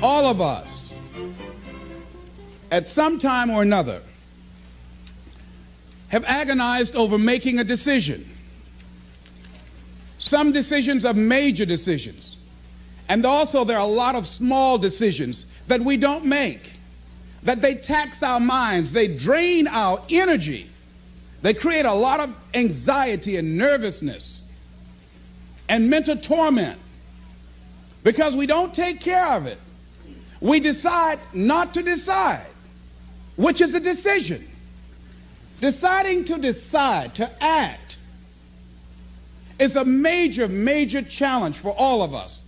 All of us, at some time or another, have agonized over making a decision. Some decisions are major decisions. And also there are a lot of small decisions that we don't make, that they tax our minds, they drain our energy, they create a lot of anxiety and nervousness and mental torment because we don't take care of it. We decide not to decide, which is a decision. Deciding to decide, to act, is a major, major challenge for all of us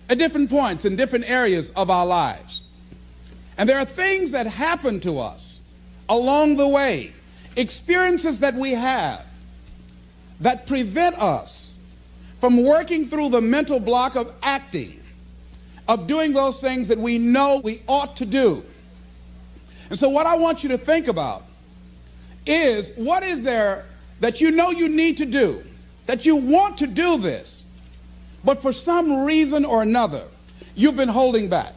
at different points in different areas of our lives. And there are things that happen to us along the way, experiences that we have that prevent us from working through the mental block of acting, of doing those things that we know we ought to do. And so what I want you to think about is, what is there that you know you need to do, that you want to do this, but for some reason or another, you've been holding back.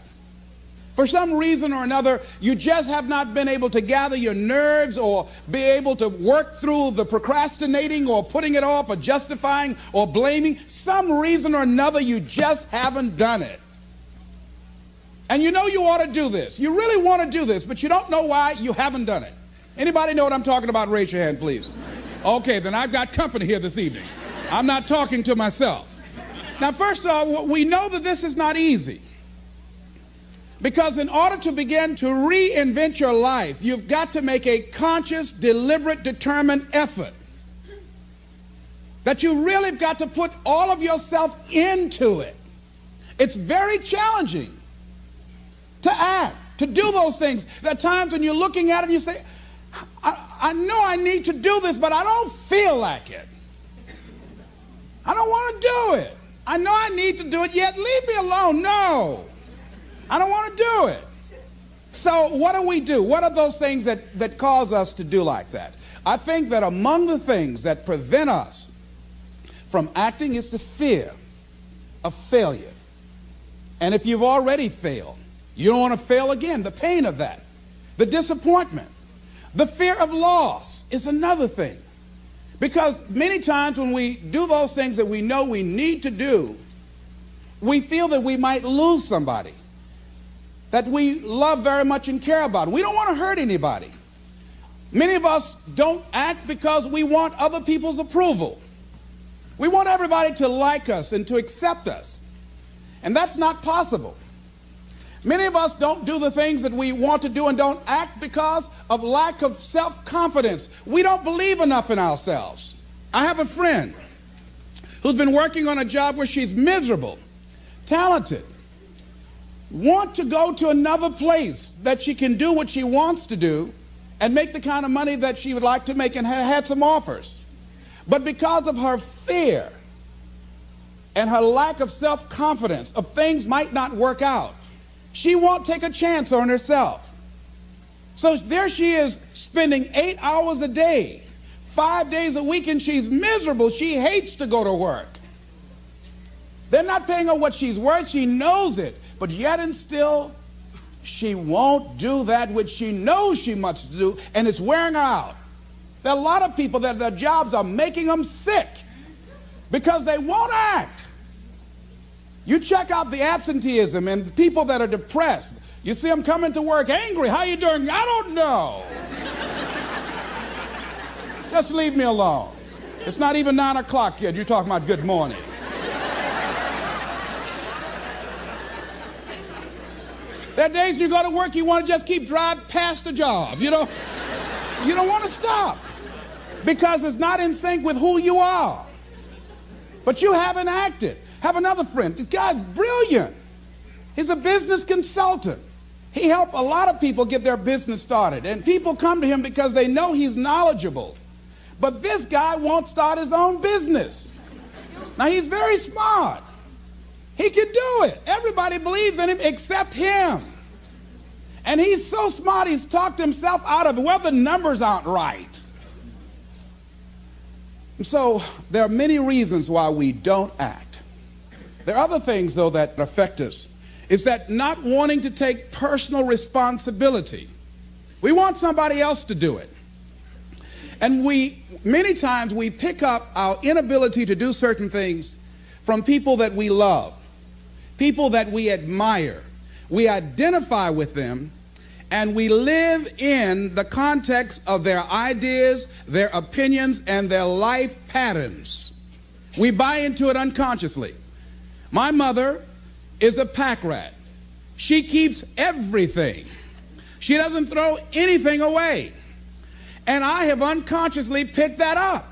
For some reason or another, you just have not been able to gather your nerves or be able to work through the procrastinating or putting it off or justifying or blaming. Some reason or another, you just haven't done it. And you know you ought to do this. You really want to do this, but you don't know why you haven't done it. Anybody know what I'm talking about? Raise your hand, please. Okay, then I've got company here this evening. I'm not talking to myself. Now, first of all, we know that this is not easy. Because in order to begin to reinvent your life, you've got to make a conscious, deliberate, determined effort. That you really have got to put all of yourself into it. It's very challenging to act, to do those things. There are times when you're looking at it and you say, I know I need to do this, but I don't feel like it. I don't want to do it. I know I need to do it, yet leave me alone. No, I don't want to do it. So what do we do? What are those things that cause us to do like that? I think that among the things that prevent us from acting is the fear of failure. And if you've already failed, you don't want to fail again. The pain of that, the disappointment, the fear of loss is another thing. Because many times when we do those things that we know we need to do, we feel that we might lose somebody that we love very much and care about. We don't want to hurt anybody. Many of us don't act because we want other people's approval. We want everybody to like us and to accept us. And that's not possible. Many of us don't do the things that we want to do and don't act because of lack of self-confidence. We don't believe enough in ourselves. I have a friend who's been working on a job where she's miserable, talented, want to go to another place that she can do what she wants to do and make the kind of money that she would like to make, and had some offers. But because of her fear and her lack of self-confidence of things might not work out, she won't take a chance on herself. So there she is, spending 8 hours a day, 5 days a week, and she's miserable. She hates to go to work. They're not paying her what she's worth. She knows it. But yet and still, she won't do that which she knows she must do, and it's wearing her out. There are a lot of people that their jobs are making them sick because they won't act. You check out the absenteeism and the people that are depressed. You see them coming to work angry. How you doing? I don't know. Just leave me alone. It's not even 9 o'clock yet. You're talking about good morning. There are days you go to work, you want to just keep driving past the job. You don't want to stop because it's not in sync with who you are. But you haven't acted. Have another friend. This guy's brilliant. He's a business consultant. He helped a lot of people get their business started. And people come to him because they know he's knowledgeable. But this guy won't start his own business. Now, he's very smart. He can do it. Everybody believes in him except him. And he's so smart, he's talked himself out of it. Well, the numbers aren't right. And so there are many reasons why we don't act. There are other things, though, that affect us is that not wanting to take personal responsibility. We want somebody else to do it. And many times we pick up our inability to do certain things from people that we love, people that we admire. We identify with them, and we live in the context of their ideas, their opinions, and their life patterns. We buy into it unconsciously. My mother is a pack rat. She keeps everything. She doesn't throw anything away. And I have unconsciously picked that up.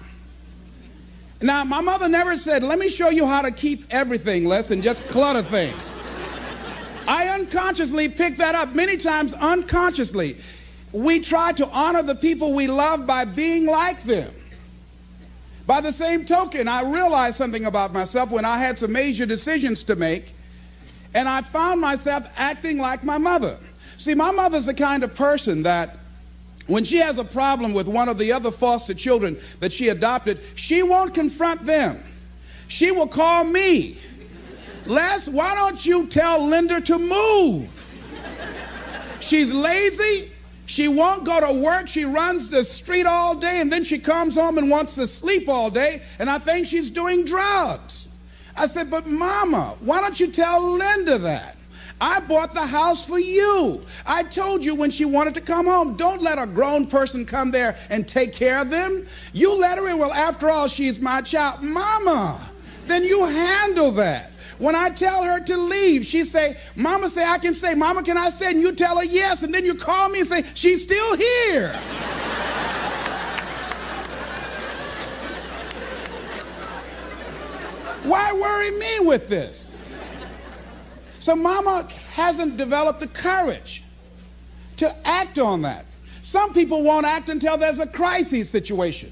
Now, my mother never said, let me show you how to keep everything, Les, and just clutter things. I unconsciously picked that up, many times unconsciously. We try to honor the people we love by being like them. By the same token, I realized something about myself when I had some major decisions to make, and I found myself acting like my mother. See, my mother's the kind of person that when she has a problem with one of the other foster children that she adopted, she won't confront them. She will call me. Les, why don't you tell Linda to move? She's lazy. She won't go to work. She runs the street all day, and then she comes home and wants to sleep all day, and I think she's doing drugs. I said, but Mama, why don't you tell Linda that? I bought the house for you. I told you when she wanted to come home, don't let a grown person come there and take care of them. You let her in. Well, after all, she's my child. Mama, then you handle that. When I tell her to leave, she say, Mama say, I can stay. Mama, can I stay? And you tell her yes, and then you call me and say, she's still here. Why worry me with this? So Mama hasn't developed the courage to act on that. Some people won't act until there's a crisis situation.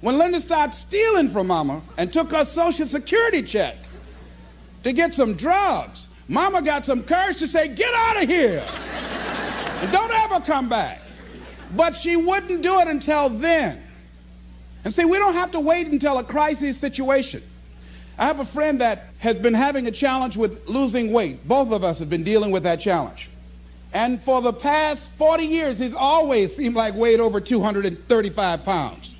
When Linda started stealing from Mama and took her Social Security check to get some drugs, Mama got some courage to say, get out of here and don't ever come back. But she wouldn't do it until then. And see, we don't have to wait until a crisis situation. I have a friend that has been having a challenge with losing weight. Both of us have been dealing with that challenge. And for the past 40 years, he's always seemed like weighed over 235 pounds.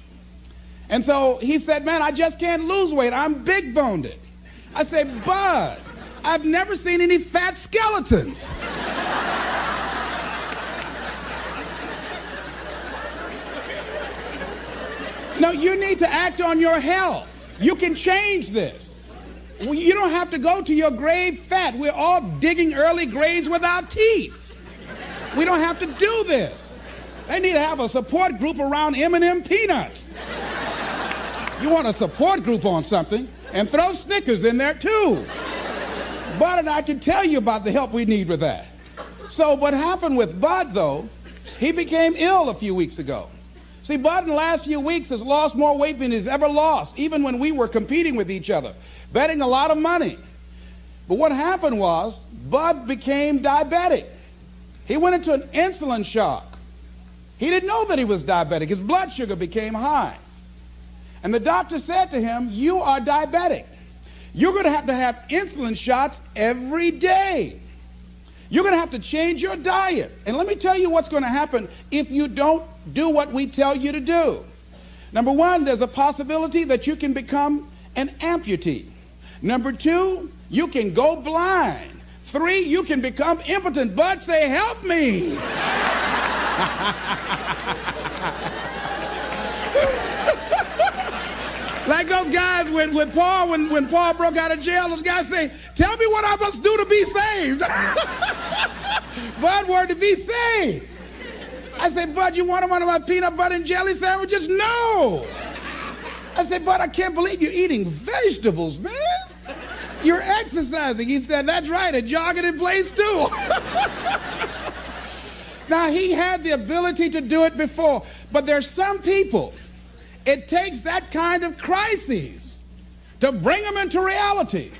And so he said, man, I just can't lose weight. I'm big-boned. I said, Bud, I've never seen any fat skeletons. No, you need to act on your health. You can change this. You don't have to go to your grave fat. We're all digging early graves with our teeth. We don't have to do this. They need to have a support group around M&M peanuts. You want a support group on something, and throw Snickers in there too. Bud and I can tell you about the help we need with that. So what happened with Bud, though, he became ill a few weeks ago. See, Bud in the last few weeks has lost more weight than he's ever lost, even when we were competing with each other, betting a lot of money. But what happened was, Bud became diabetic. He went into an insulin shock. He didn't know that he was diabetic. His blood sugar became high. And the doctor said to him, you are diabetic. You're going to have insulin shots every day. You're going to have to change your diet. And let me tell you what's going to happen if you don't do what we tell you to do. Number one, there's a possibility that you can become an amputee. Number two, you can go blind. Three, you can become impotent. Bud, say, help me. Like those guys with Paul, when Paul broke out of jail, those guys say, tell me what I must do to be saved. Bud wanted to be saved. I said, Bud, you want one of my peanut butter and jelly sandwiches? No. I said, Bud, I can't believe you're eating vegetables, man. You're exercising. He said, that's right, and jogging in place too. Now, he had the ability to do it before, but there's some people, it takes that kind of crisis to bring them into reality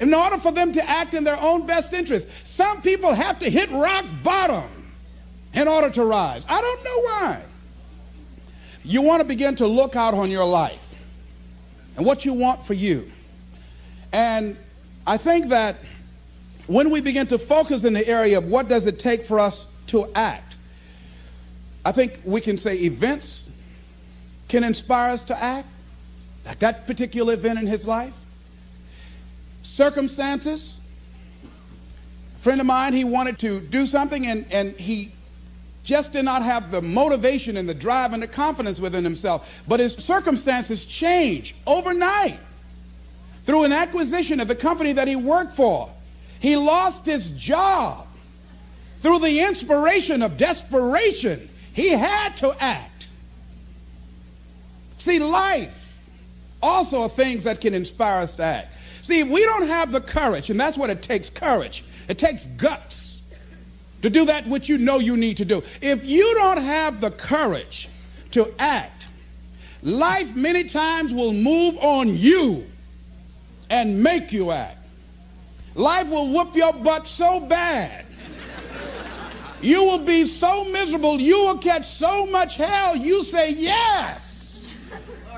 in order for them to act in their own best interest. Some people have to hit rock bottom in order to rise. I don't know why. You want to begin to look out on your life and what you want for you. And I think that when we begin to focus in the area of what does it take for us to act, I think we can say events can inspire us to act, like that particular event in his life. Circumstances. A friend of mine, he wanted to do something and he just did not have the motivation and the drive and the confidence within himself. But his circumstances changed overnight through an acquisition of the company that he worked for. He lost his job. Through the inspiration of desperation, he had to act. See, life also are things that can inspire us to act. See, if we don't have the courage, and that's what it takes, courage. It takes guts to do that which you know you need to do. If you don't have the courage to act, life many times will move on you and make you act. Life will whoop your butt so bad. You will be so miserable, you will catch so much hell, you say, yes,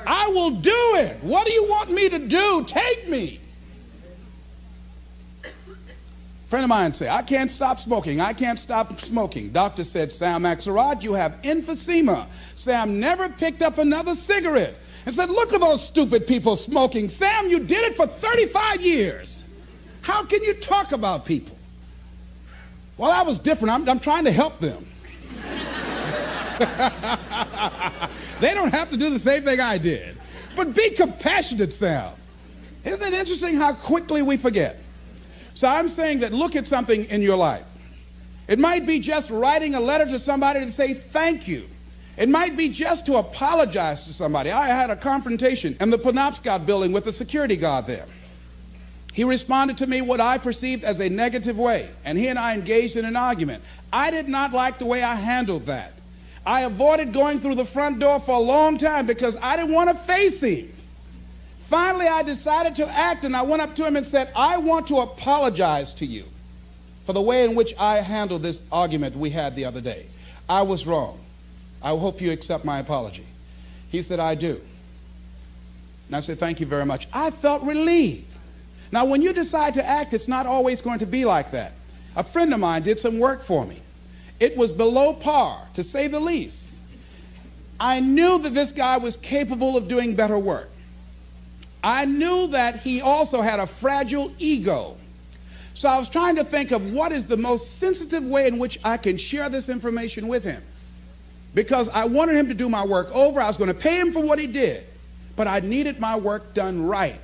I will do it. What do you want me to do? Take me. A friend of mine said, I can't stop smoking. I can't stop smoking. Doctor said, Sam Axelrod, you have emphysema. Sam never picked up another cigarette and said, look at those stupid people smoking. Sam, you did it for 35 years. How can you talk about people? Well, I was different. I'm trying to help them. They don't have to do the same thing I did. But be compassionate, Sam. Isn't it interesting how quickly we forget? So I'm saying that look at something in your life. It might be just writing a letter to somebody to say thank you. It might be just to apologize to somebody. I had a confrontation in the Penobscot building with the security guard there. He responded to me what I perceived as a negative way, and he and I engaged in an argument. I did not like the way I handled that. I avoided going through the front door for a long time because I didn't want to face him. Finally, I decided to act, and I went up to him and said, I want to apologize to you for the way in which I handled this argument we had the other day. I was wrong. I hope you accept my apology. He said, I do. And I said, thank you very much. I felt relieved. Now, when you decide to act, it's not always going to be like that. A friend of mine did some work for me. It was below par, to say the least. I knew that this guy was capable of doing better work. I knew that he also had a fragile ego. So I was trying to think of what is the most sensitive way in which I can share this information with him. Because I wanted him to do my work over. I was going to pay him for what he did. But I needed my work done right.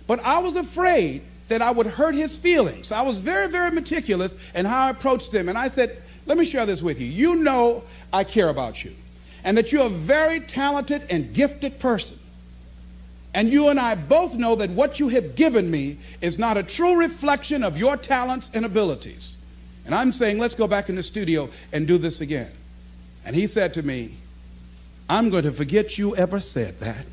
But I was afraid that I would hurt his feelings. I was very, very meticulous in how I approached him. And I said, let me share this with you. You know I care about you. And that you're a very talented and gifted person. And you and I both know that what you have given me is not a true reflection of your talents and abilities. And I'm saying, let's go back in the studio and do this again. And he said to me, I'm going to forget you ever said that.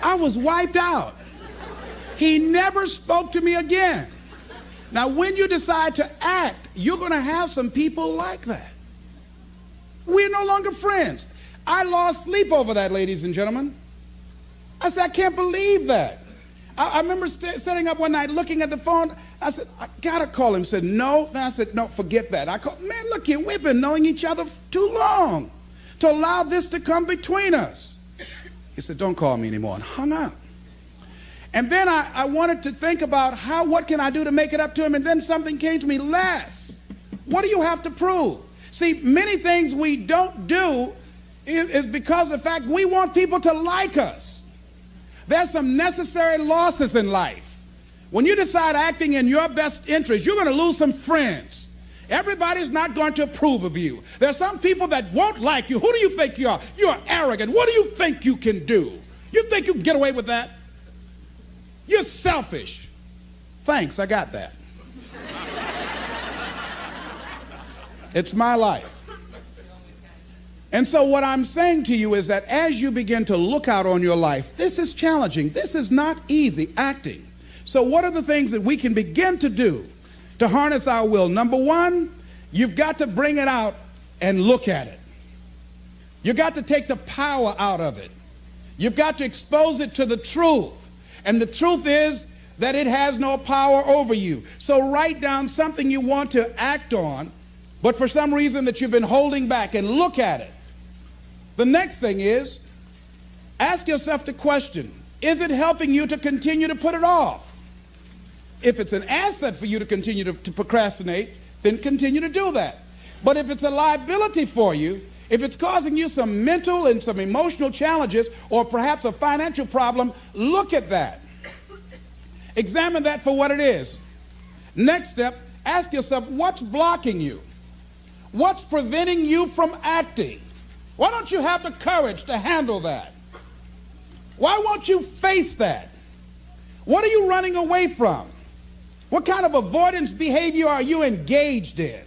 I was wiped out. He never spoke to me again. Now, when you decide to act, you're going to have some people like that. We're no longer friends. I lost sleep over that, ladies and gentlemen. I said, I can't believe that. I remember sitting up one night looking at the phone. I said, I got to call him. He said, no. Then I said, no, forget that. I called, man, look here, we've been knowing each other too long to allow this to come between us. He said, don't call me anymore, and hung up. And then I wanted to think about what can I do to make it up to him, and then something came to me, Les, what do you have to prove? See, many things we don't do is because of the fact we want people to like us. There's some necessary losses in life. When you decide acting in your best interest, you're going to lose some friends. Everybody's not going to approve of you. There's some people that won't like you. Who do you think you are? You're arrogant. What do you think you can do? You think you can get away with that? You're selfish. Thanks, I got that. It's my life. And so what I'm saying to you is that as you begin to look out on your life, this is challenging. This is not easy, acting. So what are the things that we can begin to do to harness our will? Number one, you've got to bring it out and look at it. You got to take the power out of it. You've got to expose it to the truth. And the truth is that it has no power over you. So write down something you want to act on, but for some reason that you've been holding back, and look at it. The next thing is, ask yourself the question, is it helping you to continue to put it off? If it's an asset for you to continue to procrastinate, then continue to do that. But if it's a liability for you, if it's causing you some mental and some emotional challenges, or perhaps a financial problem, look at that. Examine that for what it is. Next step, ask yourself, what's blocking you? What's preventing you from acting? Why don't you have the courage to handle that? Why won't you face that? What are you running away from? What kind of avoidance behavior are you engaged in?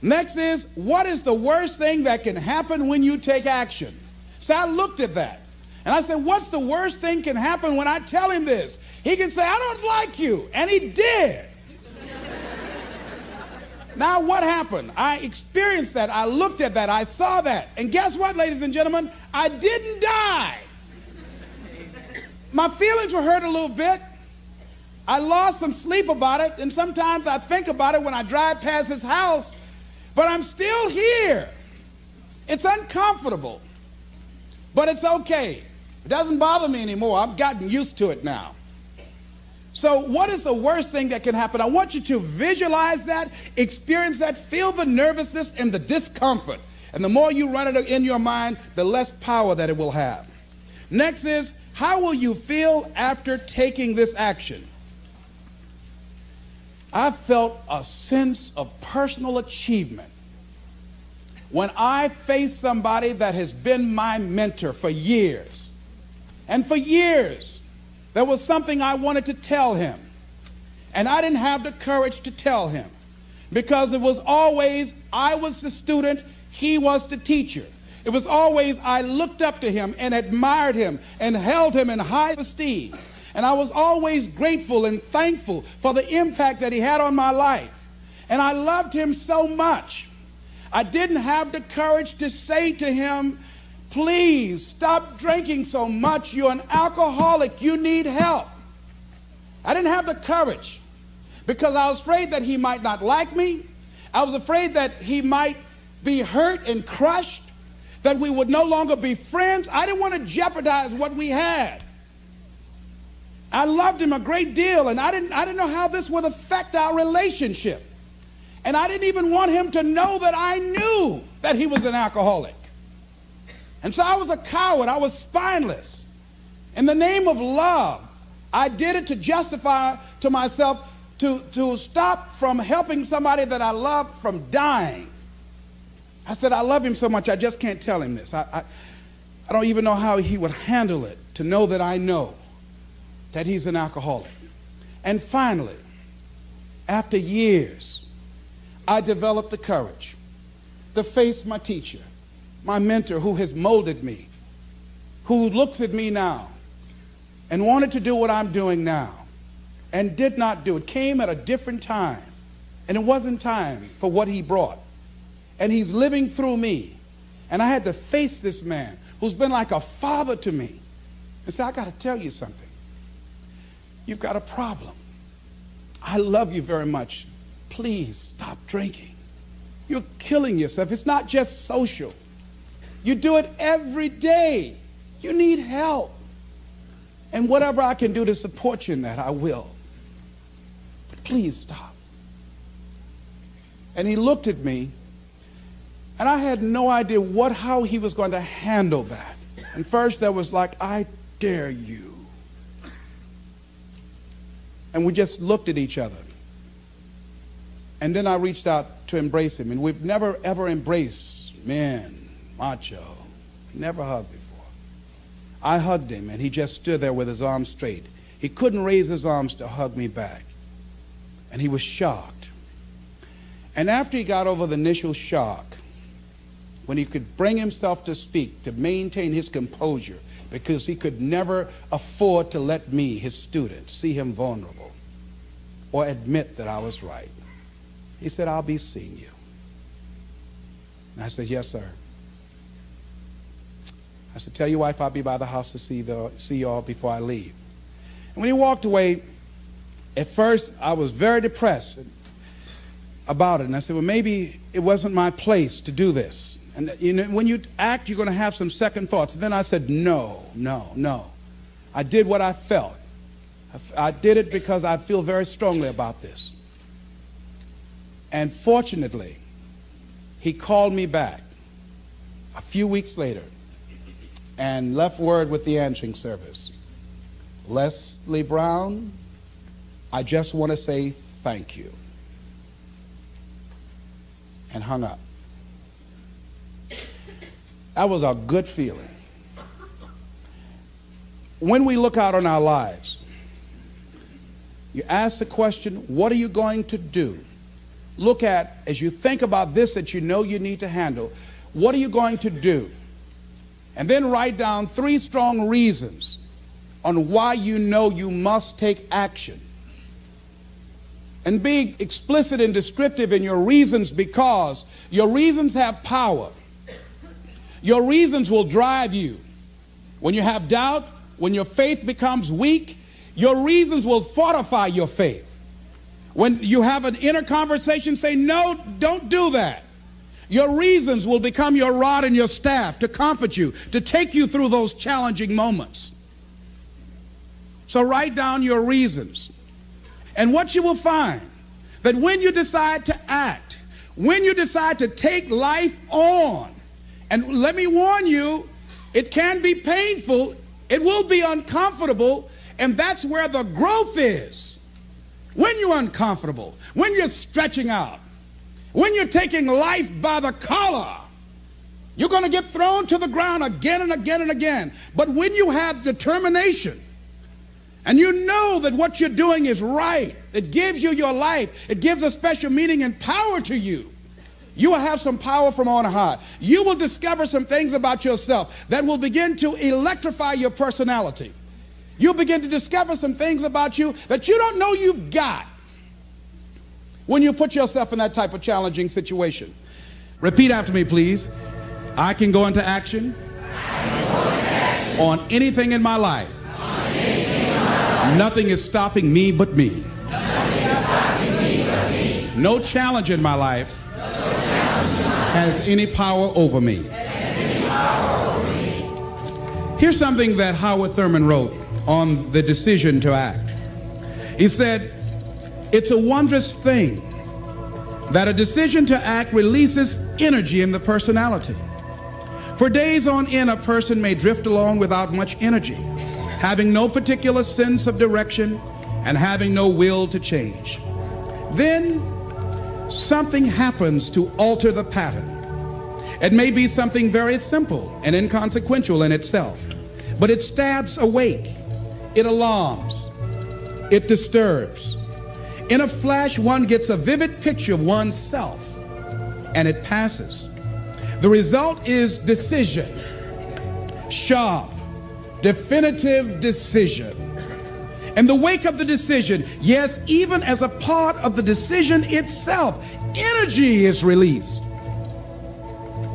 Next is, what is the worst thing that can happen when you take action? So I looked at that. And I said, what's the worst thing can happen when I tell him this? He can say, I don't like you. And he did. Now what happened? I experienced that. I looked at that. I saw that. And guess what, ladies and gentlemen? I didn't die. My feelings were hurt a little bit. I lost some sleep about it. And sometimes I think about it when I drive past his house. But I'm still here. It's uncomfortable. But it's okay. It doesn't bother me anymore. I've gotten used to it now. So what is the worst thing that can happen? I want you to visualize that, experience that, feel the nervousness and the discomfort. And the more you run it in your mind, the less power that it will have. Next is, how will you feel after taking this action? I felt a sense of personal achievement when I faced somebody that has been my mentor for years. And for years, there was something I wanted to tell him. And I didn't have the courage to tell him, because it was always, I was the student, he was the teacher. It was always, I looked up to him and admired him and held him in high esteem. And I was always grateful and thankful for the impact that he had on my life. And I loved him so much. I didn't have the courage to say to him, please stop drinking so much. You're an alcoholic. You need help. I didn't have the courage because I was afraid that he might not like me. I was afraid that he might be hurt and crushed, that we would no longer be friends. I didn't want to jeopardize what we had. I loved him a great deal, and I didn't know how this would affect our relationship. And I didn't even want him to know that I knew that he was an alcoholic. And so I was a coward. I was spineless. In the name of love, I did it to justify to myself to stop from helping somebody that I loved from dying. I said, I love him so much, I just can't tell him this. I don't even know how he would handle it, to know that I know that he's an alcoholic. And finally, after years, I developed the courage to face my teacher, my mentor who has molded me, who looks at me now and wanted to do what I'm doing now and did not do it, came at a different time, and it wasn't time for what he brought. And he's living through me. And I had to face this man who's been like a father to me and say, I got to tell you something. You've got a problem. I love you very much. Please stop drinking. You're killing yourself. It's not just social. You do it every day. You need help. And whatever I can do to support you in that, I will. But please stop. And he looked at me, and I had no idea how he was going to handle that. And first there was like, I dare you. And we just looked at each other. And then I reached out to embrace him. And we've never, ever embraced men, macho. We never hugged before. I hugged him, and he just stood there with his arms straight. He couldn't raise his arms to hug me back. And he was shocked. And after he got over the initial shock, when he could bring himself to speak, to maintain his composure, because he could never afford to let me, his student, see him vulnerable or admit that I was right. He said, I'll be seeing you. And I said, yes, sir. I said, tell your wife I'll be by the house to see y'all before I leave. And when he walked away, at first I was very depressed about it. And I said, well, maybe it wasn't my place to do this. And you know, when you act, you're going to have some second thoughts. And then I said, no. I did what I felt. I did it because I feel very strongly about this. And fortunately, he called me back a few weeks later and left word with the answering service. Leslie Brown, I just want to say thank you. And hung up. That was a good feeling. When we look out on our lives, you ask the question, what are you going to do? Look at, as you think about this that you know you need to handle, what are you going to do? And then write down 3 strong reasons on why you know you must take action. And be explicit and descriptive in your reasons, because your reasons have power. Your reasons will drive you. When you have doubt, when your faith becomes weak, your reasons will fortify your faith. When you have an inner conversation, say, no, don't do that. Your reasons will become your rod and your staff to comfort you, to take you through those challenging moments. So write down your reasons. And what you will find, that when you decide to act, when you decide to take life on, and let me warn you, it can be painful, it will be uncomfortable, and that's where the growth is. When you're uncomfortable, when you're stretching out, when you're taking life by the collar, you're going to get thrown to the ground again and again and again. But when you have determination, and you know that what you're doing is right, it gives you your life, it gives a special meaning and power to you, you will have some power from on high. You will discover some things about yourself that will begin to electrify your personality. You'll begin to discover some things about you that you don't know you've got when you put yourself in that type of challenging situation. Repeat after me, please. I can go into action, on anything in my life. Nothing is stopping me but me. No challenge in my life has any power over me. Here's something that Howard Thurman wrote on the decision to act. He said, it's a wondrous thing that a decision to act releases energy in the personality. For days on end, a person may drift along without much energy, having no particular sense of direction and having no will to change. Then something happens to alter the pattern. It may be something very simple and inconsequential in itself, but it stabs awake, it alarms, it disturbs. In a flash, one gets a vivid picture of oneself, and it passes. The result is decision, sharp, definitive decision. In the wake of the decision, yes, even as a part of the decision itself, energy is released.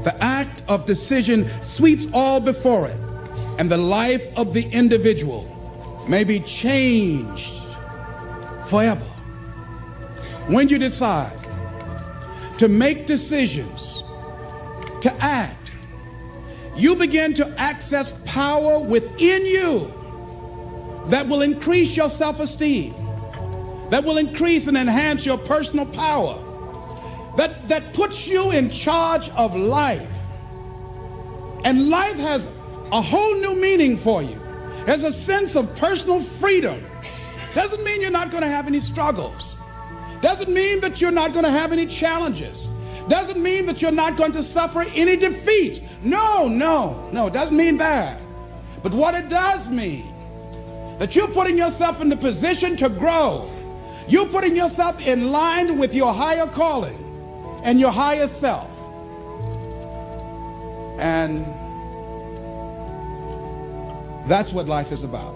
The act of decision sweeps all before it, and the life of the individual may be changed forever. When you decide to make decisions, to act, you begin to access power within you that will increase your self-esteem, that will increase and enhance your personal power, that puts you in charge of life. And life has a whole new meaning for you. There's a sense of personal freedom. Doesn't mean you're not going to have any struggles. Doesn't mean that you're not going to have any challenges. Doesn't mean that you're not going to suffer any defeats. No, it doesn't mean that. But what it does mean, that you're putting yourself in the position to grow. You're putting yourself in line with your higher calling and your higher self. And that's what life is about.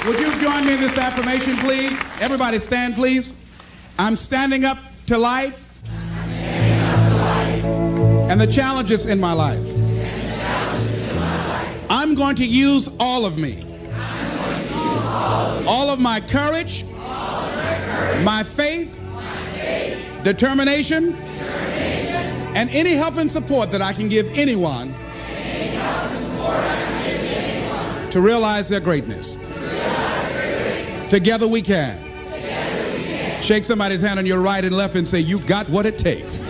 Would you join me in this affirmation, please? Everybody stand, please. I'm standing up to life. And the challenges in my life. I'm going to use all of me. All of my courage, my faith, determination, and any help and support that I can give anyone to realize their greatness. Together we can. Shake somebody's hand on your right and left and say, you got what it takes.